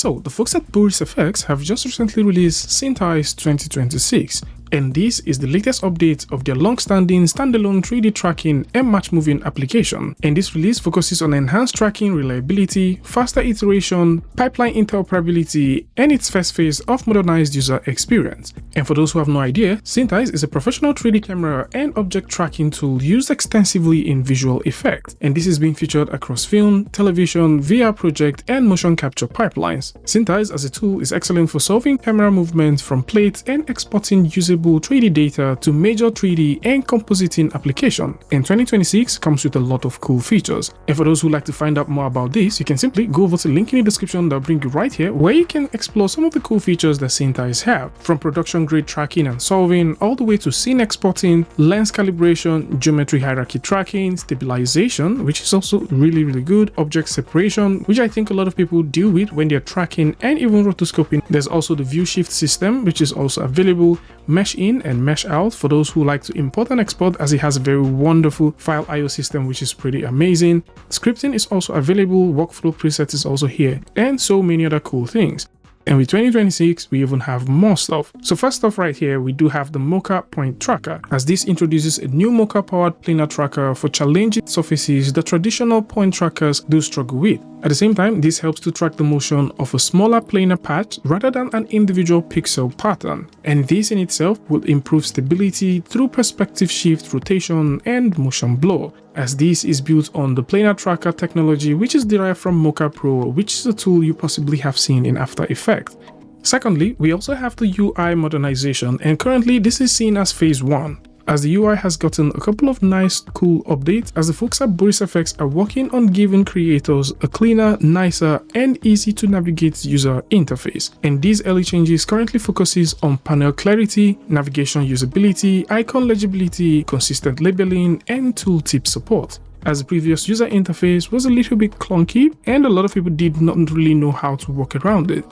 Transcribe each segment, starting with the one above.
So, the folks at BorisFX have just recently released SynthEyes 2026, and this is the latest update of their long-standing standalone 3D tracking and MatchMoving application. And this release focuses on enhanced tracking reliability, faster iteration, pipeline interoperability, and its first phase of modernized user experience. And for those who have no idea, SynthEyes is a professional 3D camera and object tracking tool used extensively in visual effects, and this is being featured across film, television, VR project, and motion capture pipelines. SynthEyes as a tool is excellent for solving camera movements from plates and exporting usable 3D data to major 3D and compositing application. And 2026 comes with a lot of cool features. And for those who like to find out more about this, you can simply go over to the link in the description that will bring you right here, where you can explore some of the cool features that SynthEyes have, from production grade tracking and solving, all the way to scene exporting, lens calibration, geometry hierarchy tracking, stabilization, which is also really good, object separation, which I think a lot of people deal with when they're tracking, and even rotoscoping. There's also the view shift system, which is also available, mesh in and mesh out for those who like to import and export, as it has a very wonderful file IO system, which is pretty amazing. Scripting is also available, workflow preset is also here, and so many other cool things. And with 2026, we even have more stuff. So first off right here, we do have the Mocha Point Tracker, as this introduces a new Mocha powered planar tracker for challenging surfaces that traditional point trackers do struggle with. At the same time, this helps to track the motion of a smaller planar patch rather than an individual pixel pattern. And this in itself will improve stability through perspective shift, rotation, and motion blur, as this is built on the planar tracker technology, which is derived from Mocha Pro, which is a tool you possibly have seen in After Effects. Secondly, we also have the UI modernization, and currently this is seen as phase 1. As the UI has gotten a couple of nice cool updates, as the folks at BorisFX are working on giving creators a cleaner, nicer, and easy to navigate user interface. And these early changes currently focuses on panel clarity, navigation usability, icon legibility, consistent labeling, and tooltip support, as the previous user interface was a little bit clunky and a lot of people did not really know how to work around it.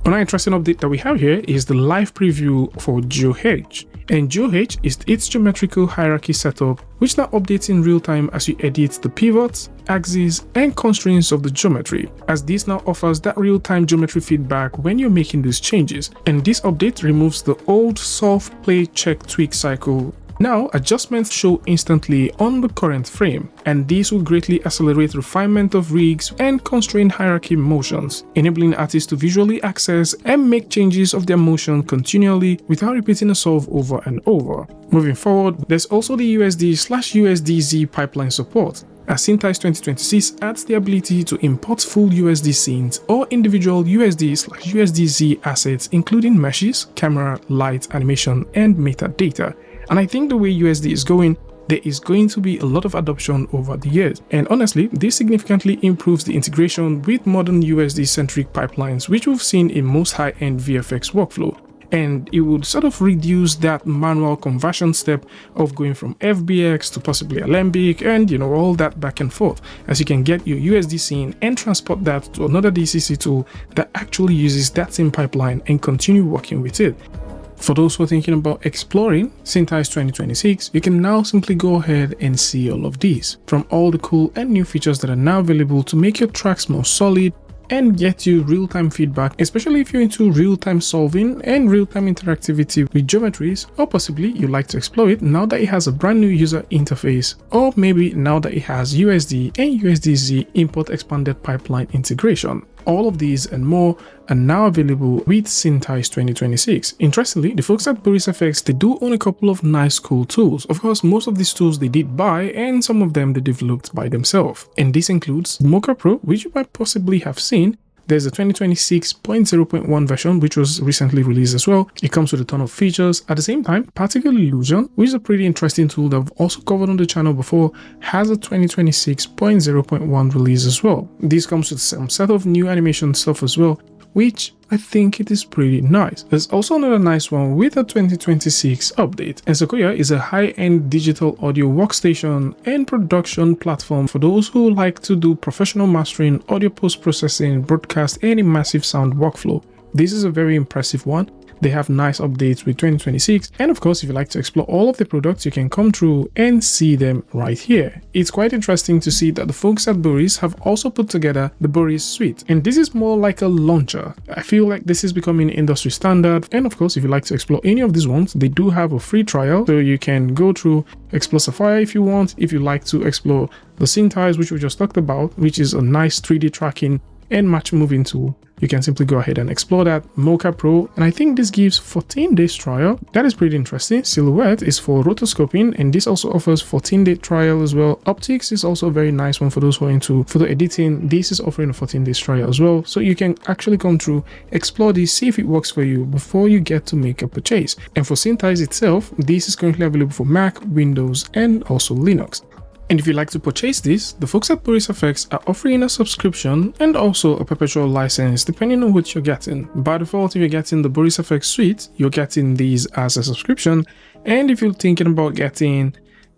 Another interesting update that we have here is the live preview for GeoH. And GeoH is its geometrical hierarchy setup, which now updates in real time as you edit the pivots, axes, and constraints of the geometry, as this now offers that real-time geometry feedback when you're making these changes. And this update removes the old solve, play, check, tweak cycle. Now, adjustments show instantly on the current frame, and this will greatly accelerate refinement of rigs and constrain hierarchy motions, enabling artists to visually access and make changes of their motion continually without repeating a solve over and over. Moving forward, there's also the USD/USDZ pipeline support, as SynthEyes 2026 adds the ability to import full USD scenes or individual USD/USDZ assets, including meshes, camera, light, animation, and metadata. And I think the way USD is going, there is going to be a lot of adoption over the years. And honestly, this significantly improves the integration with modern USD-centric pipelines, which we've seen in most high-end VFX workflow. And it would sort of reduce that manual conversion step of going from FBX to possibly Alembic and all that back and forth, as you can get your USD scene and transport that to another DCC tool that actually uses that same pipeline and continue working with it. For those who are thinking about exploring SynthEyes 2026, you can now simply go ahead and see all of these, from all the cool and new features that are now available to make your tracks more solid and get you real-time feedback, especially if you're into real-time solving and real-time interactivity with geometries, or possibly you like to explore it now that it has a brand new user interface, or maybe now that it has USD and USDZ import expanded pipeline integration. All of these and more are now available with SynthEyes 2026. Interestingly, the folks at BorisFX, they do own a couple of nice cool tools. Of course, most of these tools they did buy, and some of them they developed by themselves. And this includes Mocha Pro, which you might possibly have seen. There's a 2026.0.1 version, which was recently released as well. It comes with a ton of features. At the same time, Particle Illusion, which is a pretty interesting tool that I've also covered on the channel before, has a 2026.0.1 release as well. This comes with some set of new animation stuff as well, which I think it is pretty nice. There's also another nice one with a 2026 update, and Sequoia is a high-end digital audio workstation and production platform for those who like to do professional mastering, audio post-processing, broadcast, and immersive sound workflow. This is a very impressive one. They have nice updates with 2026, and of course if you like to explore all of the products, you can come through and see them right here. It's quite interesting to see that the folks at Boris have also put together the Boris suite, and this is more like a launcher. I feel like this is becoming industry standard, and of course if you like to explore any of these ones, they do have a free trial, so you can go through, explore Sapphire if you want. If you like to explore the SynthEyes, which we just talked about, which is a nice 3D tracking and MatchMoving tool, you can simply go ahead and explore that. Mocha Pro, and I think this gives 14 days trial. That is pretty interesting. Silhouette is for rotoscoping, and this also offers 14-day trial as well. Optics is also a very nice one for those who are into photo editing. This is offering a 14 days trial as well, so you can actually come through, explore this, see if it works for you before you get to make a purchase. And for SynthEyes itself, this is currently available for Mac, Windows, and also Linux. And if you'd like to purchase this, the folks at BorisFX are offering a subscription and also a perpetual license depending on what you're getting. By default, if you're getting the BorisFX suite, you're getting these as a subscription. And if you're thinking about getting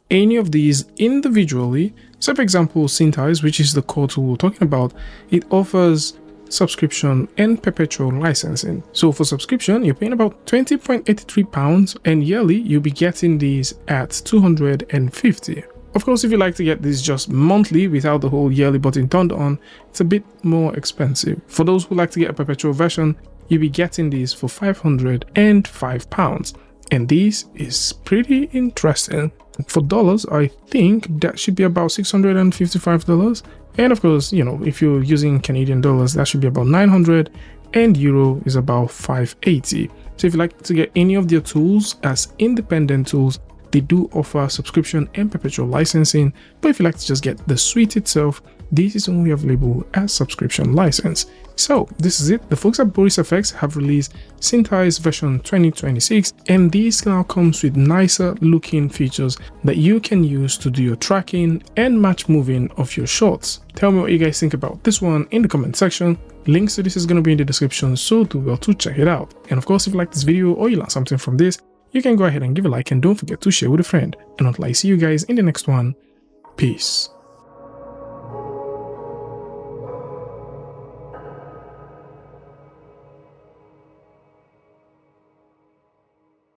any of these individually, so for example, SynthEyes, which is the core tool we're talking about, it offers subscription and perpetual licensing. So for subscription, you're paying about £20.83, and yearly you'll be getting these at £250. Of course, if you like to get this just monthly without the whole yearly button turned on, it's a bit more expensive. For those who like to get a perpetual version, you'll be getting these for £505. And this is pretty interesting. For dollars, I think that should be about $655. And of course, you know, if you're using Canadian dollars, that should be about 900, and euro is about 580. So if you like to get any of their tools as independent tools, they do offer subscription and perpetual licensing, but if you like to just get the suite itself, this is only available as subscription license. So this is it. The folks at BorisFX have released SynthEyes version 2026, and this now comes with nicer looking features that you can use to do your tracking and MatchMoving of your shots. Tell me what you guys think about this one in the comment section. Links to this is going to be in the description, so do well to check it out. And of course, if you like this video or you learned something from this, you can go ahead and give a like, and don't forget to share with a friend. And until I see you guys in the next one, peace.